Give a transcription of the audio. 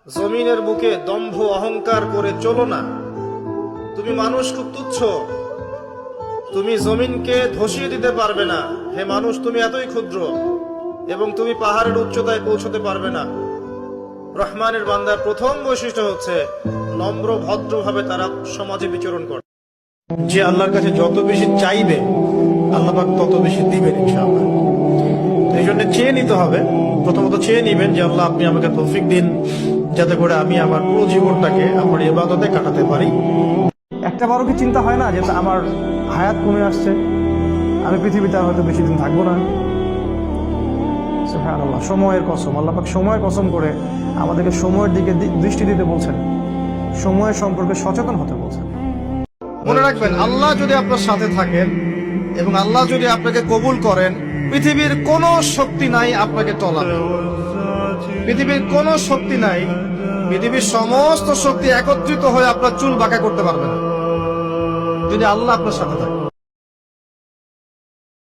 জমিনের বুকে দম্ভ অহংকার করে চলো না। তুমি মানুষ খুব তুচ্ছ, তুমি জমিনকে ধসিয়ে দিতে পারবে না। হে মানুষ, তুমি এতই ক্ষুদ্র এবং তুমি পাহাড়ের উচ্চতায় পৌঁছতে পারবে না। রহমানের বান্দার প্রথম বৈশিষ্ট্য হচ্ছে নম্র ভদ্রভাবে তারা সমাজে বিচরণ করে। যে আল্লাহর কাছে যত বেশি চাইবে আল্লাহ পাক তত বেশি দিবেন ইনশাআল্লাহ। এই জন্য চেয়ে নিতে হবে। প্রথমত চেয়ে নিবেন যে আল্লাহ আপনি আমাকে তৌফিক দিন যাতে করে আমি আমার পুরো জীবনটাকে আপনার ইবাদতে কাটাতে পারি। একটা বারও কি চিন্তা হয় না যে আমার হায়াত কমে আসছে, আমি পৃথিবীতে আর হয়তো বেশি দিন থাকবো না? সুবহানাল্লাহ, সময়ের কসম, আল্লাহ পাক সময়ের কসম করে আমাদেরকে সময়ের দিকে দৃষ্টি দিতে বলছেন, সময়ের সম্পর্কে সচেতন হতে বলছেন। মনে রাখবেন, আল্লাহ যদি আপনার সাথে থাকেন এবং আল্লাহ যদি আপনাকে কবুল করেন, পৃথিবীর কোনো শক্তি নাই আপনাকে টলাবে। পৃথিবীর কোনো শক্তি নাই, পৃথিবীর সমস্ত শক্তি একত্রিত হয়ে আপনার চুল বাঁকা করতে পারবে না যদি আল্লাহ আপনার সাথে থাকে।